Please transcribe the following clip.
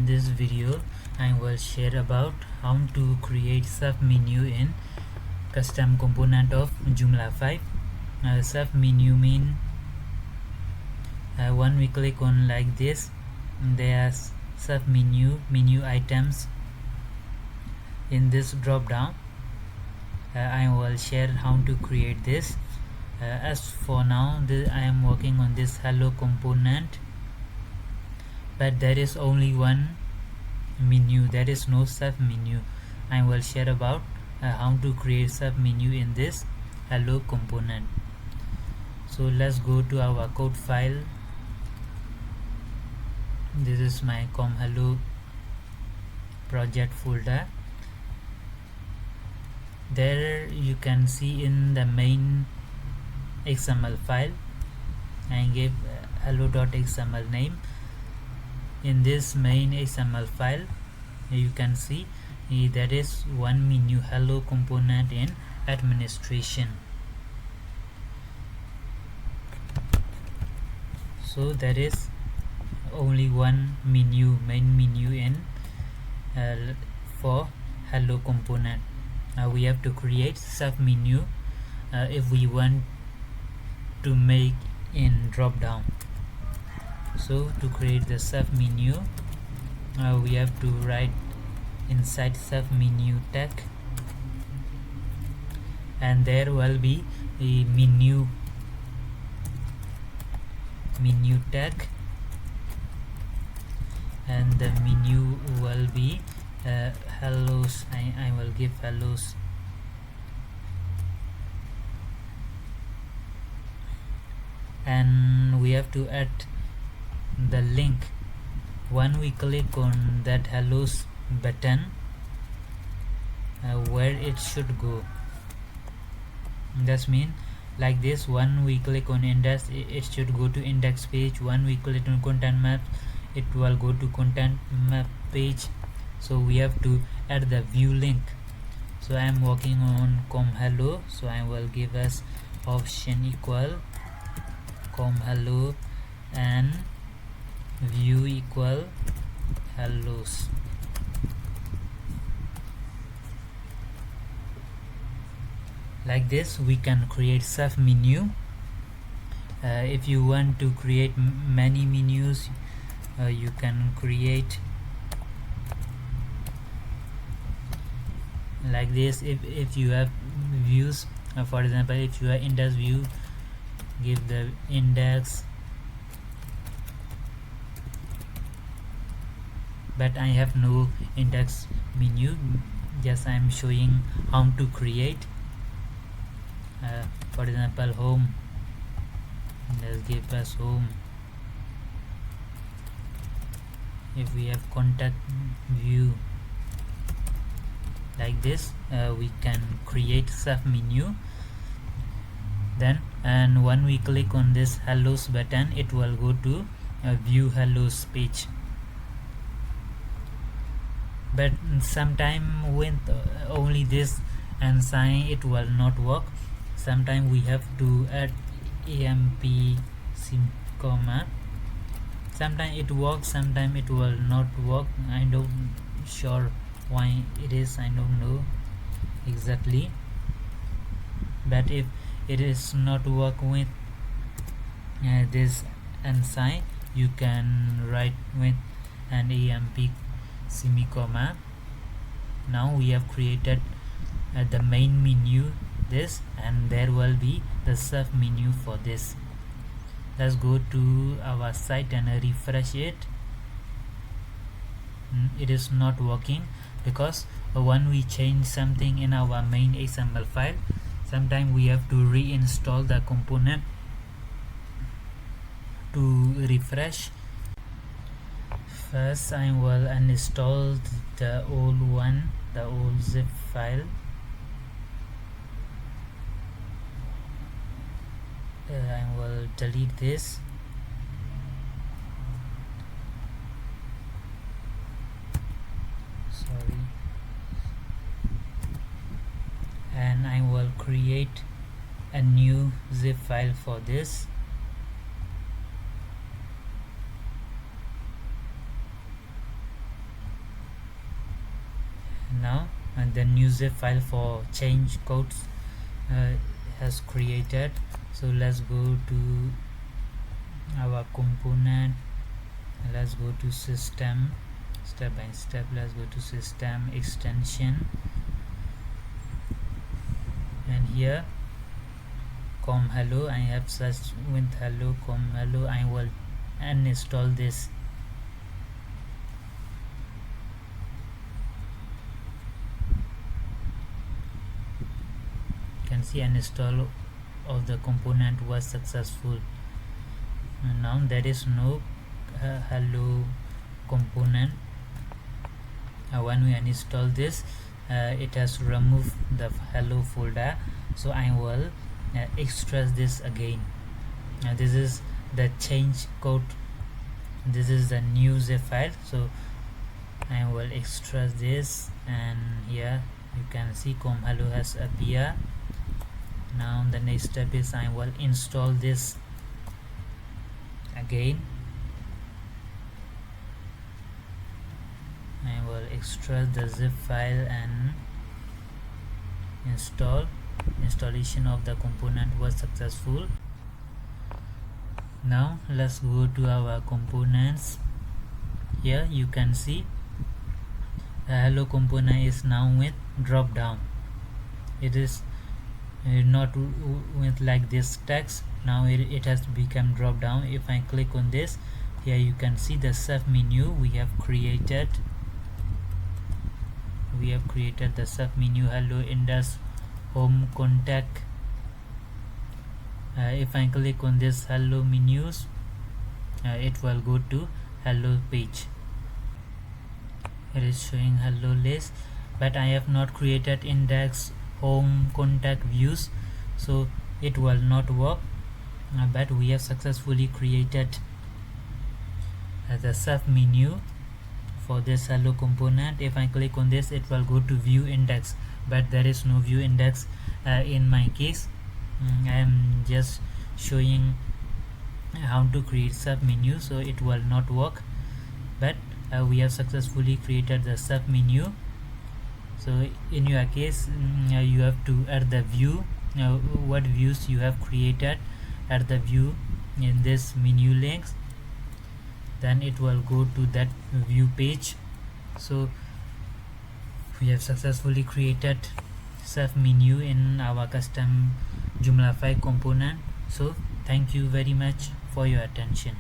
In this video I will share about how to create submenu in custom component of Joomla 5. Submenu mean when we click on like this, there's submenu menu items in this drop down. I will share how to create this. As for now, I am working on this hello component, but there is only one menu, there is no submenu. I will share about how to create submenu in this hello component. So let's go to our code file. This is my hello project folder. There you can see in the main XML file I gave hello.xml name. In this main XML file you can see there is one menu, hello component in administration. So there is only one menu, main menu in for hello component. We have to create submenu if we want to make in drop down. So to create the submenu, we have to write inside submenu tag, and there will be a menu tag, and the menu will be hellos. I will give hellos, and we have to add the link. When we click on that hellos button, where it should go, that means like this. When we click on index, it should go to index page. When we click on content map, it will go to content map page. So we have to add the view link. So I am working on hello, so I will give us option equal hello and view equal hellos. Like this we can create submenu. If you want to create many menus, you can create like this. If you have views, for example, if you have index view, give the index, but I have no index menu. Just I am showing how to create. For example, home, let's give us home. If we have contact view, like this, we can create submenu. Then, and when we click on this hellos button, it will go to view hellos page. But sometime with only this and sign, it will not work. Sometimes we have to add amp comma. Sometimes it works, sometimes it will not work. I don't sure why it is, I don't know exactly. But if it is not work with this and sign, you can write with an amp semicolon. Now we have created the main menu, this, and there will be the sub menu for this. Let's go to our site and refresh it. It is not working because when we change something in our main XML file, sometimes we have to reinstall the component. To refresh, first I will uninstall the old one, the old zip file. I will delete this. Sorry. And I will create a new zip file for this. Now the new zip file for change codes has created. So let's go to our component, let's go to system, step by step. Let's go to system extension, and here com hello, I have searched with hello com hello. I will uninstall this. You can see uninstall of the component was successful, and now there is no hello component. When we uninstall this, it has removed the hello folder. So I will extract this again. This is the change code, this is the new zip file. So I will extract this, and here you can see com hello has appeared. Now the next step is I will install this again. I will extract the zip file and install. Installation of the component was successful. Now let's go to our components. Here you can see the hello component is now with drop down. It is not with like this text. Now it has become drop down. If I click on this, here you can see the submenu we have created. We have created the submenu hello index home contact. If I click on this hello menus, it will go to hello page. It is showing hello list, but I have not created index home contact views, so it will not work. But we have successfully created the submenu for this hello component. If I click on this, it will go to view index, but there is no view index in my case. I am just showing how to create submenu, so it will not work. But we have successfully created the submenu. So in your case, you have to add the view, what views you have created, add the view in this menu links, then it will go to that view page. So we have successfully created submenu in our custom Joomla 5 component. So thank you very much for your attention.